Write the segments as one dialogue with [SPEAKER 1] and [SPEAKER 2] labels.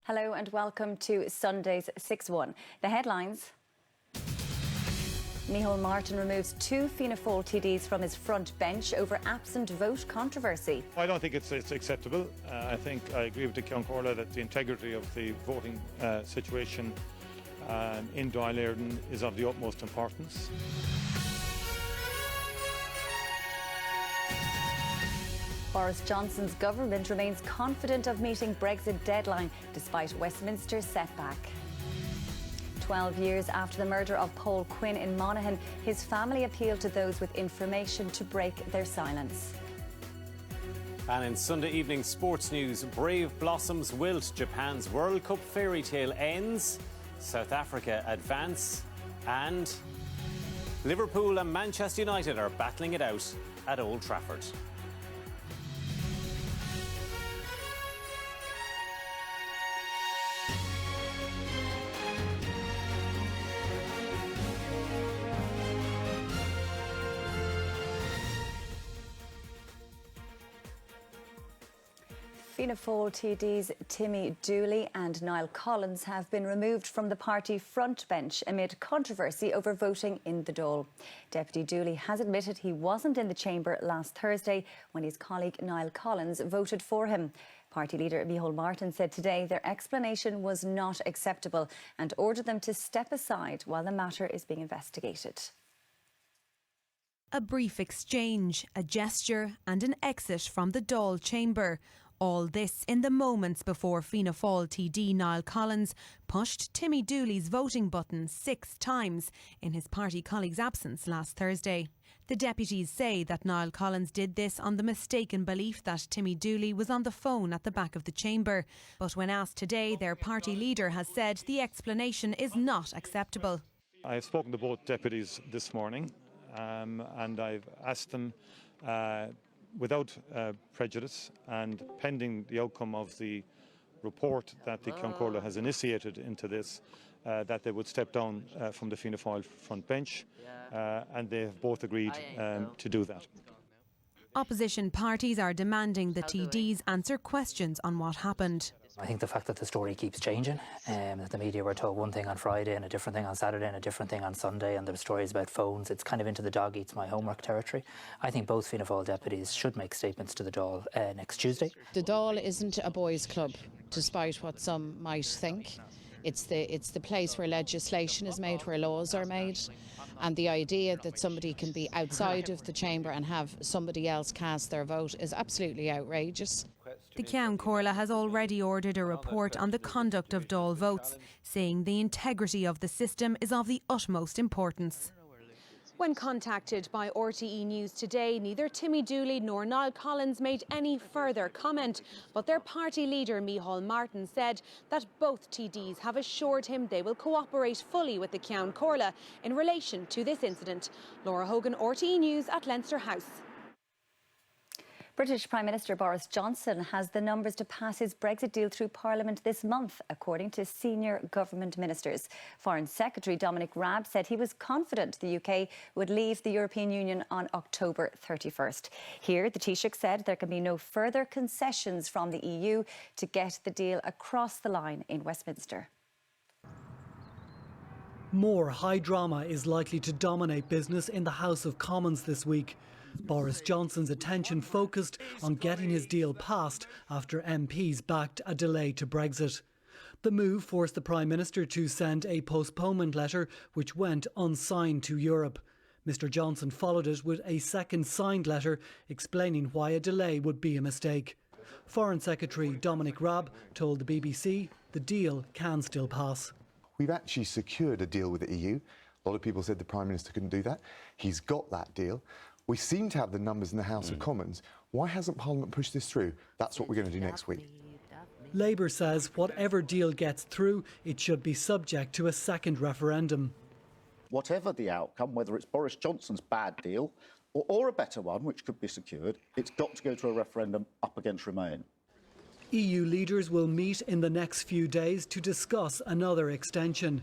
[SPEAKER 1] Hello and welcome to Sunday's 6-1. The headlines. Micheál Martin removes two Fianna Fáil TDs from his front bench over absent vote controversy.
[SPEAKER 2] I don't think it's acceptable. I think I agree with the Ceann Comhairle that the integrity of the voting situation in Dáil Éireann is of the utmost importance.
[SPEAKER 1] Boris Johnson's government remains confident of meeting Brexit deadline despite Westminster's setback. 12 years after the murder of Paul Quinn in Monaghan, his family appealed to those with information to break their silence.
[SPEAKER 3] And in Sunday evening sports news, brave blossoms wilt, Japan's World Cup fairy tale ends, South Africa advance, and Liverpool and Manchester United are battling it out at Old Trafford.
[SPEAKER 1] Fianna Fáil TDs Timmy Dooley and Niall Collins have been removed from the party front bench amid controversy over voting in the Dáil. Deputy Dooley has admitted he wasn't in the chamber last Thursday when his colleague Niall Collins voted for him. Party leader Micheál Martin said today their explanation was not acceptable and ordered them to step aside while the matter is being investigated.
[SPEAKER 4] A brief exchange, a gesture and an exit from the Dáil chamber. All this in the moments before Fianna Fáil TD Niall Collins pushed Timmy Dooley's voting button 6 times in his party colleague's absence last Thursday. The deputies say that Niall Collins did this on the mistaken belief that Timmy Dooley was on the phone at the back of the chamber. But when asked today, their party leader has said the explanation is not acceptable.
[SPEAKER 2] I have spoken to both deputies this morning and I've asked them without prejudice and pending the outcome of the report that the Ceann Comhairle has initiated into this, that they would step down from the Fianna Fáil front bench, and they have both agreed to do that.
[SPEAKER 4] Opposition parties are demanding the TDs answer questions on what happened.
[SPEAKER 5] I think the fact that the story keeps changing, that the media were told one thing on Friday and a different thing on Saturday and a different thing on Sunday, and there were stories about phones, it's kind of into the dog eats my homework territory. I think both Fianna Fáil deputies should make statements to the Dáil next Tuesday.
[SPEAKER 6] The Dáil isn't a boys' club, despite what some might think. It's the place where legislation is made, where laws are made, and the idea that somebody can be outside of the chamber and have somebody else cast their vote is absolutely outrageous.
[SPEAKER 4] The Ceann Comhairle has already ordered a report on the conduct of Dáil votes, saying the integrity of the system is of the utmost importance. When contacted by RTE News today, neither Timmy Dooley nor Niall Collins made any further comment, but their party leader Micheál Martin said that both TDs have assured him they will cooperate fully with the Ceann Comhairle in relation to this incident. Laura Hogan, RTE News at Leinster House.
[SPEAKER 1] British Prime Minister Boris Johnson has the numbers to pass his Brexit deal through Parliament this month, according to senior government ministers. Foreign Secretary Dominic Raab said he was confident the UK would leave the European Union on October 31st. Here, the Taoiseach said there can be no further concessions from the EU to get the deal across the line in Westminster.
[SPEAKER 7] More high drama is likely to dominate business in the House of Commons this week. Boris Johnson's attention focused on getting his deal passed after MPs backed a delay to Brexit. The move forced the Prime Minister to send a postponement letter which went unsigned to Europe. Mr Johnson followed it with a second signed letter explaining why a delay would be a mistake. Foreign Secretary Dominic Raab told the BBC the deal can still pass.
[SPEAKER 8] We've actually secured a deal with the EU. A lot of people said the Prime Minister couldn't do that. He's got that deal. We seem to have the numbers in the House of Commons. Why hasn't Parliament pushed this through? That's what we're going to do next week.
[SPEAKER 7] Labour says whatever deal gets through, it should be subject to a second referendum.
[SPEAKER 9] Whatever the outcome, whether it's Boris Johnson's bad deal or a better one, which could be secured, it's got to go to a referendum up against Remain.
[SPEAKER 7] EU leaders will meet in the next few days to discuss another extension.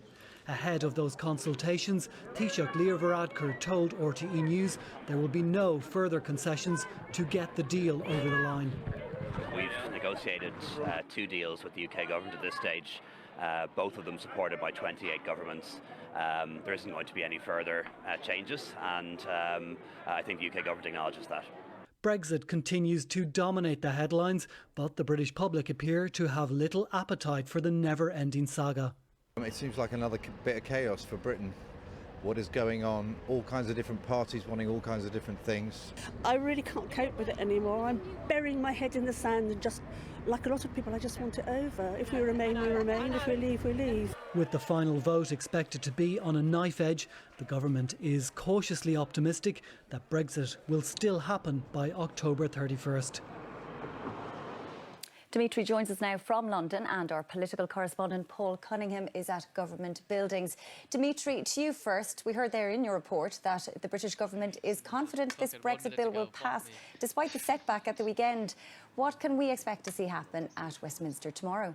[SPEAKER 7] Ahead of those consultations, Taoiseach Leo Varadkar told RTE News there will be no further concessions to get the deal over the line.
[SPEAKER 10] We've negotiated 2 deals with the UK government at this stage, both of them supported by 28 governments. There isn't going to be any further changes, and I think the UK government acknowledges that.
[SPEAKER 7] Brexit continues to dominate the headlines, but the British public appear to have little appetite for the never-ending saga.
[SPEAKER 11] It seems like another bit of chaos for Britain. What is going on? All kinds of different parties wanting all kinds of different things.
[SPEAKER 12] I really can't cope with it anymore. I'm burying my head in the sand and just, like a lot of people, I just want it over. If we remain, we remain. If we leave, we leave.
[SPEAKER 7] With the final vote expected to be on a knife edge, the government is cautiously optimistic that Brexit will still happen by October 31st.
[SPEAKER 1] Dimitri joins us now from London, and our political correspondent Paul Cunningham is at government buildings. Dimitri, to you first. We heard there in your report that the British government is confident this Brexit bill will pass, despite the setback at the weekend. What can we expect to see happen at Westminster tomorrow?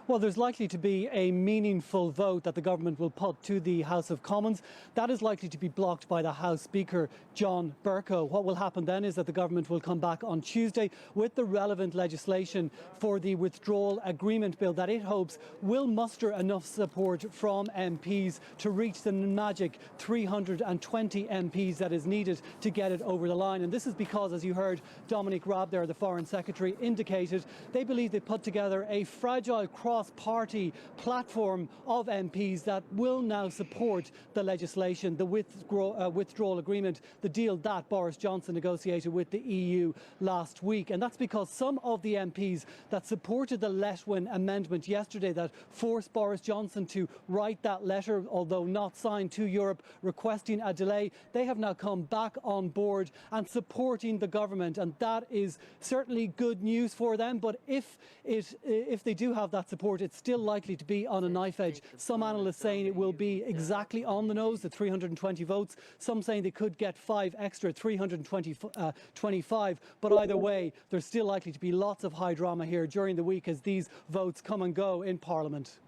[SPEAKER 7] Well, there's likely to be a meaningful vote that the government will put to the House of Commons. That is likely to be blocked by the House Speaker, John Bercow. What will happen then is that the government will come back on Tuesday with the relevant legislation for the withdrawal agreement bill that it hopes will muster enough support from MPs to reach the magic 320 MPs that is needed to get it over the line. And this is because, as you heard Dominic Raab there, the Foreign Secretary, indicated they believe they put together a fragile cross-party platform of MPs that will now support the legislation, the withdrawal agreement, the deal that Boris Johnson negotiated with the EU last week. And that's because some of the MPs that supported the Letwin amendment yesterday that forced Boris Johnson to write that letter, although not signed, to Europe requesting a delay, they have now come back on board and supporting the government. And that is certainly good news for them. But if they do have that support, it's still likely to be on a knife edge. Some analysts saying it will be exactly on the nose, the 320 votes. Some saying they could get 5 extra, 325. But either way, there's still likely to be lots of high drama here during the week as these votes come and go in Parliament.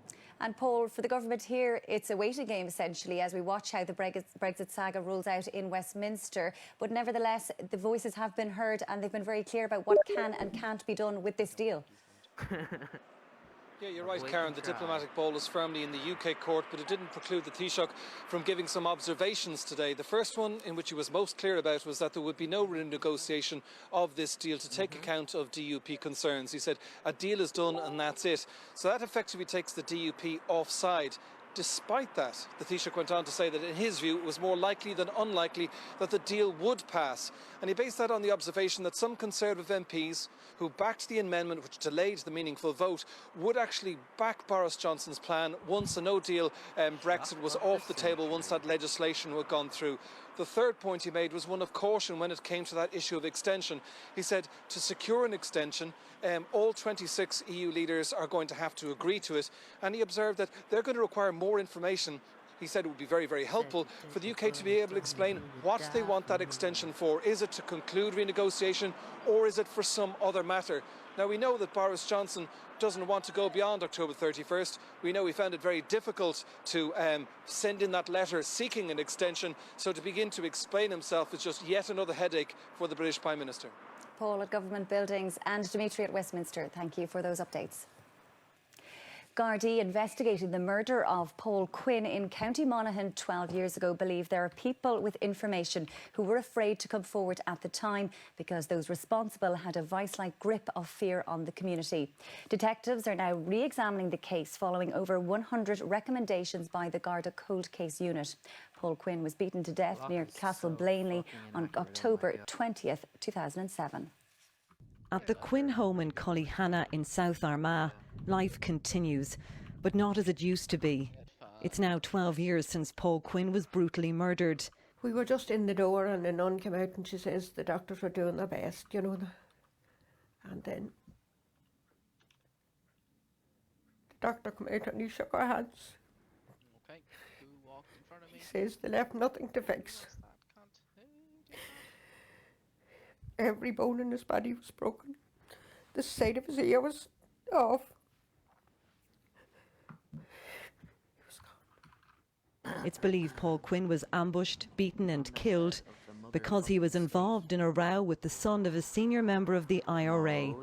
[SPEAKER 1] And Paul, for the government here, it's a waiting game essentially as we watch how the Brexit saga rolls out in Westminster. But nevertheless, the voices have been heard and they've been very clear about what can and can't be done with this deal.
[SPEAKER 13] Yeah, you're right, Karen. The diplomatic ball is firmly in the UK court, but it didn't preclude the Taoiseach from giving some observations today. The first one, in which he was most clear about, was that there would be no renegotiation of this deal to take account of DUP concerns. He said a deal is done and that's it. So that effectively takes the DUP offside. Despite that, the Taoiseach went on to say that in his view it was more likely than unlikely that the deal would pass. And he based that on the observation that some Conservative MPs who backed the amendment which delayed the meaningful vote would actually back Boris Johnson's plan once a no-deal Brexit was off the table, once that legislation had gone through. The third point he made was one of caution when it came to that issue of extension. He said to secure an extension, all 26 EU leaders are going to have to agree to it. And he observed that they're going to require more information. He said it would be very, very helpful for the UK to be able to explain what they want that extension for. Is it to conclude renegotiation or is it for some other matter? Now, we know that Boris Johnson doesn't want to go beyond October 31st. We know he found it very difficult to send in that letter seeking an extension. So to begin to explain himself is just yet another headache for the British Prime Minister.
[SPEAKER 1] Paul at Government Buildings and Dimitri at Westminster, thank you for those updates. Gardaí investigating the murder of Paul Quinn in County Monaghan 12 years ago believe there are people with information who were afraid to come forward at the time because those responsible had a vice-like grip of fear on the community. Detectives are now re-examining the case following over 100 recommendations by the Garda Cold Case Unit. Paul Quinn was beaten to death near Castle Blaney on October 20th, 2007.
[SPEAKER 14] At the Quinn home in Cullyhanna in South Armagh, life continues, but not as it used to be. It's now 12 years since Paul Quinn was brutally murdered.
[SPEAKER 15] We were just in the door and the nun came out and she says the doctors were doing their best, you know. And then the doctor came out and he shook our hands. Okay. Who walked in front of me? He says they left nothing to fix. Every bone in his body was broken. The side of his ear was off.
[SPEAKER 14] It's believed Paul Quinn was ambushed, beaten and killed. because he was involved in a row with the son of a senior member of the IRA.